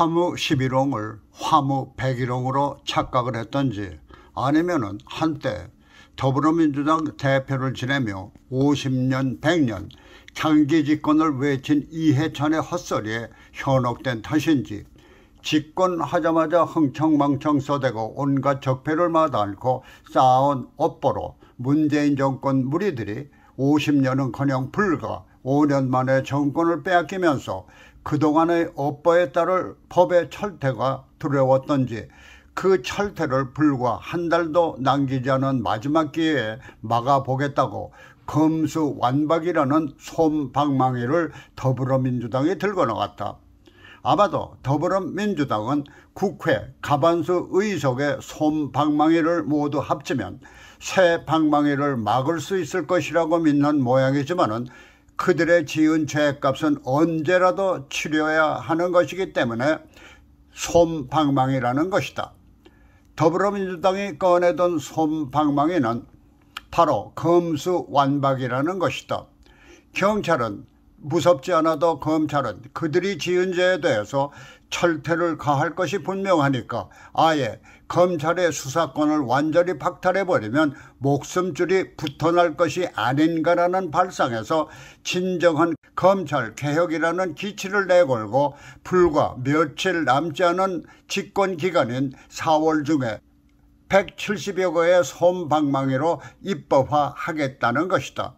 화무 11홍을 화무 101홍으로 착각을 했던지, 아니면은 한때 더불어민주당 대표를 지내며 50년 100년 장기 집권을 외친 이해찬의 헛소리에 현혹된 탓인지, 집권하자마자 흥청망청 써대고 온갖 적폐를 마다않고 쌓아온 업보로 문재인 정권 무리들이 50년은커녕 불과 5년 만에 정권을 빼앗기면서 그동안의 업보에 따를 법의 철퇴가 두려웠던지, 그 철퇴를 불과 한 달도 남기지 않은 마지막 기회에 막아보겠다고 검수완박이라는 솜방망이를 더불어민주당이 들고 나갔다. 아마도 더불어민주당은 국회 과반수 의석의 솜방망이를 모두 합치면 새 방망이를 막을 수 있을 것이라고 믿는 모양이지만은, 그들의 지은 죄값은 언제라도 치러야 하는 것이기 때문에 솜방망이라는 것이다. 더불어민주당이 꺼내던 솜방망이는 바로 검수완박이라는 것이다. 경찰은 무섭지 않아도 검찰은 그들이 지은 죄에 대해서 철퇴를 가할 것이 분명하니까 아예 검찰의 수사권을 완전히 박탈해버리면 목숨줄이 붙어날 것이 아닌가라는 발상에서 진정한 검찰개혁이라는 기치를 내걸고 불과 며칠 남지 않은 집권기간인 4월 중에 170여 거의 솜방망이로 입법화하겠다는 것이다.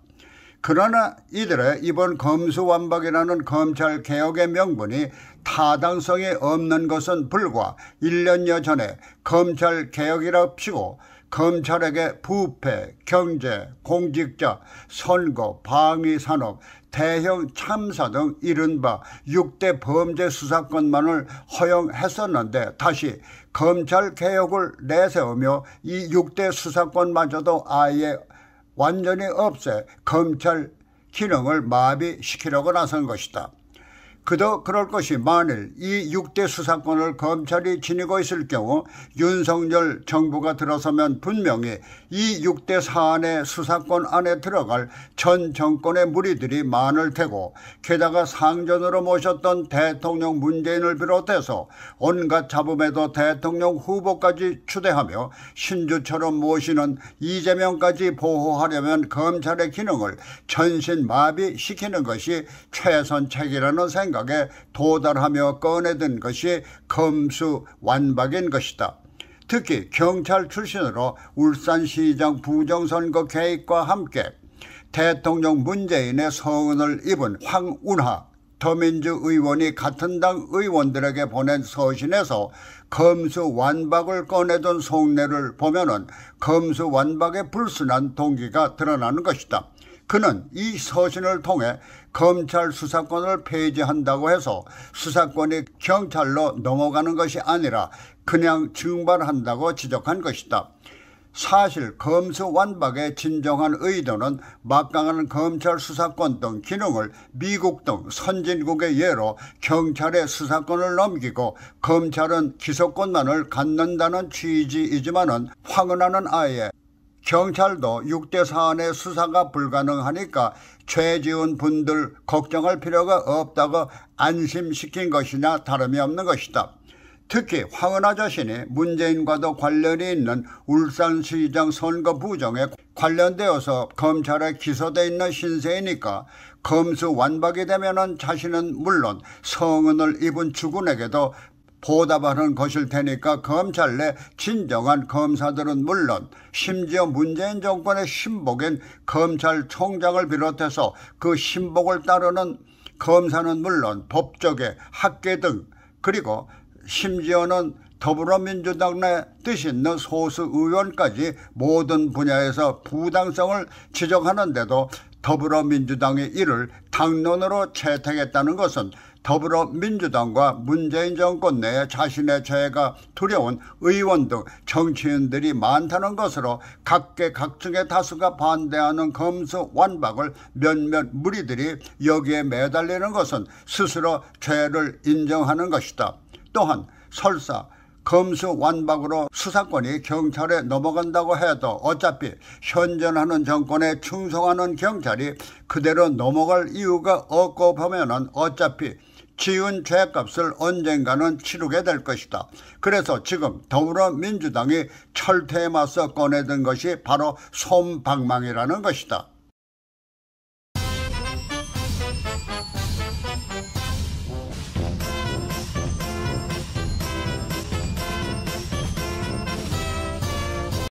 그러나 이들의 이번 검수완박이라는 검찰개혁의 명분이 타당성이 없는 것은 불과 1년여 전에 검찰개혁이라 치고 검찰에게 부패, 경제, 공직자, 선거, 방위산업, 대형 참사 등 이른바 6대 범죄 수사권만을 허용했었는데, 다시 검찰개혁을 내세우며 이 6대 수사권마저도 아예 완전히 없애 검찰 기능을 마비시키려고 나선 것이다. 그도 그럴 것이 만일 이 6대 수사권을 검찰이 지니고 있을 경우 윤석열 정부가 들어서면 분명히 이 6대 사안의 수사권 안에 들어갈 전 정권의 무리들이 많을 테고, 게다가 상전으로 모셨던 대통령 문재인을 비롯해서 온갖 잡음에도 대통령 후보까지 추대하며 신주처럼 모시는 이재명까지 보호하려면 검찰의 기능을 전신마비시키는 것이 최선책이라는 생각에 도달하며 꺼내든 것이 검수완박인 것이다. 특히 경찰 출신으로 울산시장 부정선거 개입과 함께 대통령 문재인의 서운을 입은 황운하 더민주 의원이 같은 당 의원들에게 보낸 서신에서 검수완박을 꺼내던 속내를 보면은 검수완박의 불순한 동기가 드러나는 것이다. 그는 이 서신을 통해 검찰 수사권을 폐지한다고 해서 수사권이 경찰로 넘어가는 것이 아니라 그냥 증발한다고 지적한 것이다. 사실 검수완박의 진정한 의도는 막강한 검찰 수사권 등 기능을 미국 등 선진국의 예로 경찰의 수사권을 넘기고 검찰은 기소권만을 갖는다는 취지이지만은, 황운하는 아예 경찰도 6대 사안의 수사가 불가능하니까 죄 지은 분들 걱정할 필요가 없다고 안심시킨 것이나 다름이 없는 것이다. 특히 황운하 자신이 문재인과도 관련이 있는 울산시장 선거 부정에 관련되어서 검찰에 기소돼 있는 신세이니까 검수완박이 되면은 자신은 물론 성은을 입은 주군에게도 보답하는 것일 테니까 검찰 내 진정한 검사들은 물론 심지어 문재인 정권의 신복인 검찰총장을 비롯해서 그 신복을 따르는 검사는 물론 법조계, 학계 등, 그리고 심지어는 더불어민주당 내 뜻 있는 소수 의원까지 모든 분야에서 부당성을 지적하는데도 더불어민주당이 이를 당론으로 채택했다는 것은 더불어민주당과 문재인 정권 내에 자신의 죄가 두려운 의원 등 정치인들이 많다는 것으로 각계각층의 다수가 반대하는 검수완박을 몇몇 무리들이 여기에 매달리는 것은 스스로 죄를 인정하는 것이다. 또한 설사 검수완박으로 수사권이 경찰에 넘어간다고 해도 어차피 현존하는 정권에 충성하는 경찰이 그대로 넘어갈 이유가 없고 보면은 어차피 지은 죄값을 언젠가는 치르게 될 것이다. 그래서 지금 더불어민주당이 철퇴에 맞서 꺼내든 것이 바로 솜방망이라는 것이다.